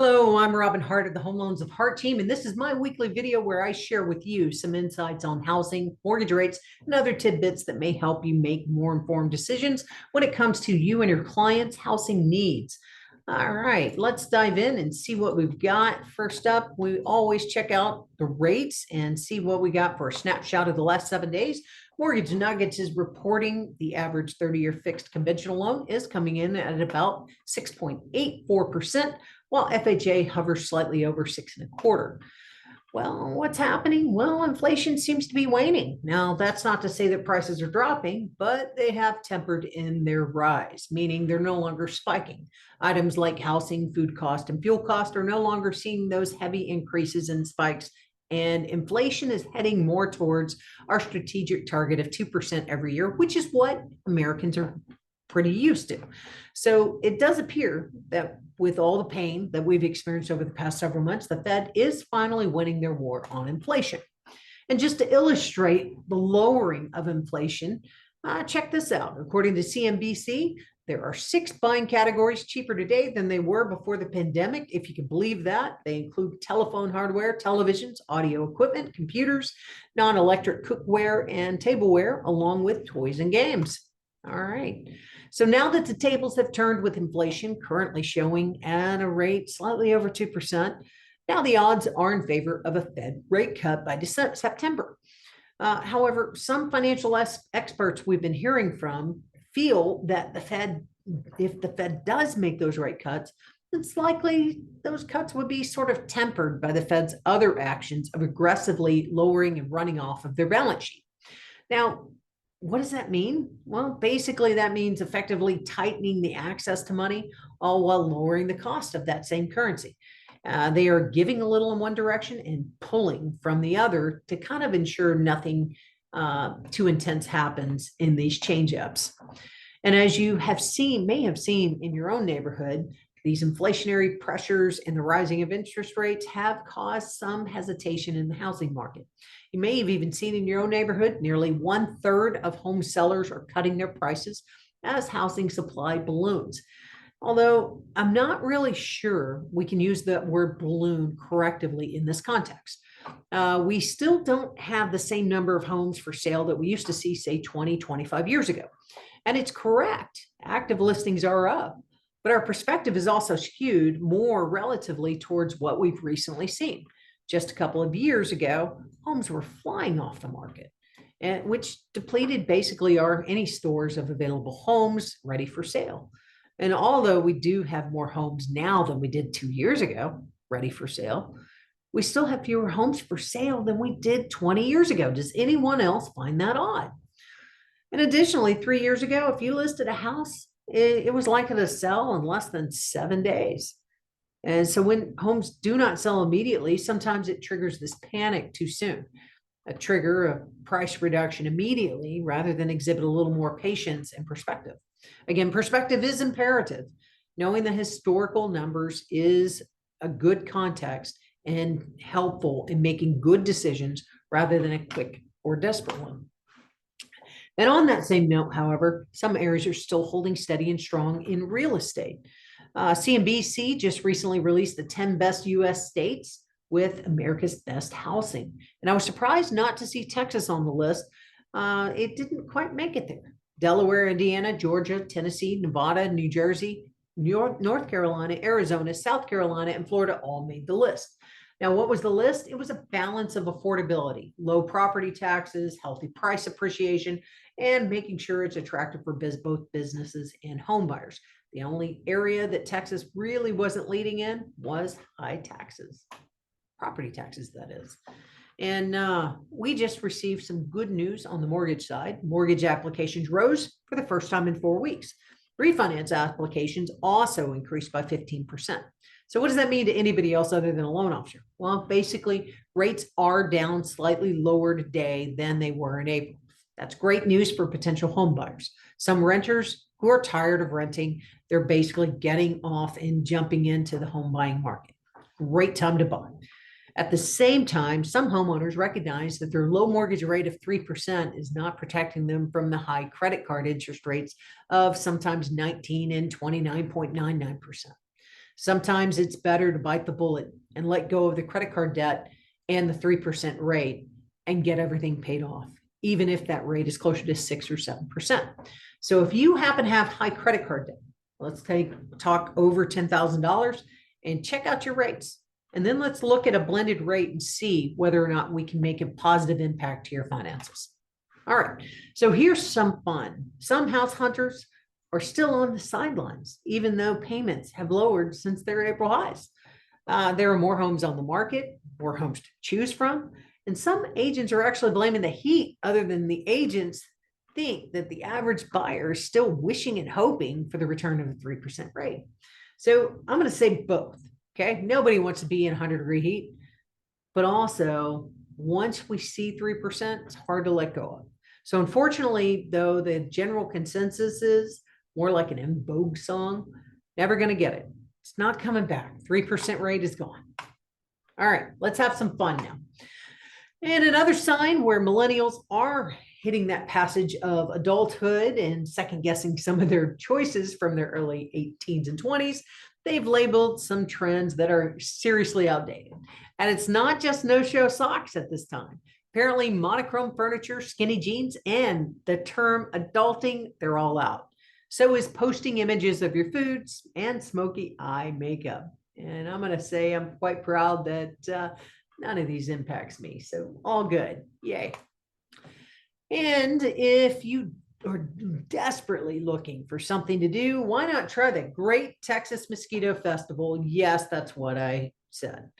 Hello, I'm Robin Hart of the Home Loans of Hart team, and this is my weekly video where I share with you some insights on housing, mortgage rates, and other tidbits that may help you make more informed decisions when it comes to you and your clients' housing needs. All right, let's dive in and see what we've got. First up, we always check out the rates and see what we got for a snapshot of the last 7 days. Mortgage Nuggets is reporting the average 30-year fixed conventional loan is coming in at about 6.84%, while FHA hovers slightly over 6.25%. Well, what's happening? Well, inflation seems to be waning. Now, that's not to say that prices are dropping, but they have tempered in their rise, meaning they're no longer spiking. Items like housing, food cost, and fuel cost are no longer seeing those heavy increases and spikes, and inflation is heading more towards our strategic target of 2% every year, which is what Americans are pretty used to. So it does appear that with all the pain that we've experienced over the past several months, the Fed is finally winning their war on inflation. And just to illustrate the lowering of inflation, check this out. According to CNBC, there are 6 buying categories cheaper today than they were before the pandemic. If you can believe that, they include telephone hardware, televisions, audio equipment, computers, non-electric cookware, and tableware, along with toys and games. All right. So now that the tables have turned with inflation currently showing at a rate slightly over 2%, now the odds are in favor of a Fed rate cut by September. However, some financial experts we've been hearing from feel that if the Fed does make those rate cuts, it's likely those cuts would be sort of tempered by the Fed's other actions of aggressively lowering and running off of their balance sheet. Now, what does that mean? Well, basically, that means effectively tightening the access to money, all while lowering the cost of that same currency. They are giving a little in one direction and pulling from the other to kind of ensure nothing too intense happens in these change-ups. And as you may have seen in your own neighborhood, these inflationary pressures and the rising of interest rates have caused some hesitation in the housing market. You may have even seen in your own neighborhood, nearly 1/3 of home sellers are cutting their prices as housing supply balloons. Although I'm not really sure we can use the word balloon correctively in this context. We still don't have the same number of homes for sale that we used to see, say, 20, 25 years ago. And it's correct, active listings are up, but our perspective is also skewed more relatively towards what we've recently seen. Just a couple of years ago, homes were flying off the market, which depleted basically any stores of available homes ready for sale. And although we do have more homes now than we did 2 years ago, ready for sale, we still have fewer homes for sale than we did 20 years ago. Does anyone else find that odd? And additionally, 3 years ago, if you listed a house, it was likely to sell in less than 7 days. And so when homes do not sell immediately, sometimes it triggers this panic too soon, a trigger of price reduction immediately rather than exhibit a little more patience and perspective. Again, perspective is imperative. Knowing the historical numbers is a good context and helpful in making good decisions rather than a quick or desperate one. And on that same note, however, some areas are still holding steady and strong in real estate. CNBC just recently released the 10 best U.S. states with America's best housing. And I was surprised not to see Texas on the list. It didn't quite make it there. Delaware, Indiana, Georgia, Tennessee, Nevada, New Jersey, North Carolina, Arizona, South Carolina, and Florida all made the list. Now, what was the list? It was a balance of affordability, low property taxes, healthy price appreciation, and making sure it's attractive for both businesses and home buyers. The only area that Texas really wasn't leading in was high taxes, property taxes, that is. And we just received some good news on the mortgage side. Mortgage applications rose for the first time in 4 weeks. Refinance applications also increased by 15%. So what does that mean to anybody else other than a loan officer? Well, basically, rates are down slightly lower today than they were in April. That's great news for potential home buyers. Some renters who are tired of renting, they're basically getting off and jumping into the home buying market. Great time to buy. At the same time, some homeowners recognize that their low mortgage rate of 3% is not protecting them from the high credit card interest rates of sometimes 19 and 29.99%. Sometimes it's better to bite the bullet and let go of the credit card debt and the 3% rate and get everything paid off, even if that rate is closer to 6 or 7%. So if you happen to have high credit card debt, let's talk over $10,000 and check out your rates. And then let's look at a blended rate and see whether or not we can make a positive impact to your finances. All right, so here's some fun. Some house hunters are still on the sidelines, even though payments have lowered since their April highs. There are more homes on the market, more homes to choose from, and some agents are actually blaming the heat other than the agents think that the average buyer is still wishing and hoping for the return of a 3% rate. So I'm going to say both. Okay. Nobody wants to be in 100-degree heat, but also once we see 3%, it's hard to let go of. So unfortunately, though, the general consensus is more like an En Vogue song, never going to get it. It's not coming back. 3% rate is gone. All right, let's have some fun now. And another sign where millennials are hitting that passage of adulthood and second guessing some of their choices from their early teens and 20s, they've labeled some trends that are seriously outdated. And it's not just no-show socks at this time. Apparently monochrome furniture, skinny jeans, and the term adulting, they're all out. So is posting images of your foods and smoky eye makeup. And I'm going to say I'm quite proud that none of these impacts me. So all good. Yay. And if you are desperately looking for something to do, why not try the Great Texas Mosquito Festival? Yes, that's what I said.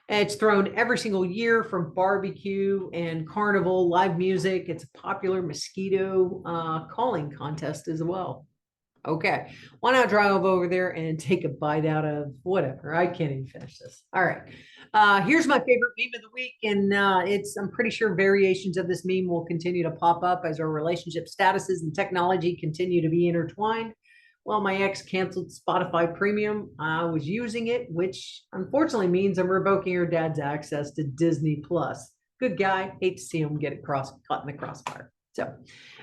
It's thrown every single year from barbecue and carnival, live music. It's a popular mosquito calling contest as well. Okay, why not drive over there and take a bite out of whatever? I can't even finish this. All right, here's my favorite meme of the week, and I'm pretty sure variations of this meme will continue to pop up as our relationship statuses and technology continue to be intertwined. Well, my ex canceled Spotify Premium. I was using it, which unfortunately means I'm revoking her dad's access to Disney Plus. Good guy. Hate to see him get caught in the crossfire. So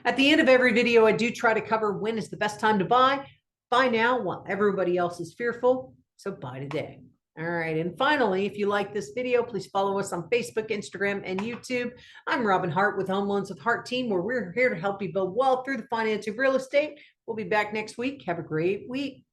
at the end of every video, I do try to cover when is the best time to buy. Buy now while everybody else is fearful. So buy today. All right. And finally, if you like this video, please follow us on Facebook, Instagram, and YouTube. I'm Robin Hart with Home Loans with Hart Team, where we're here to help you build wealth through the finance of real estate. We'll be back next week. Have a great week.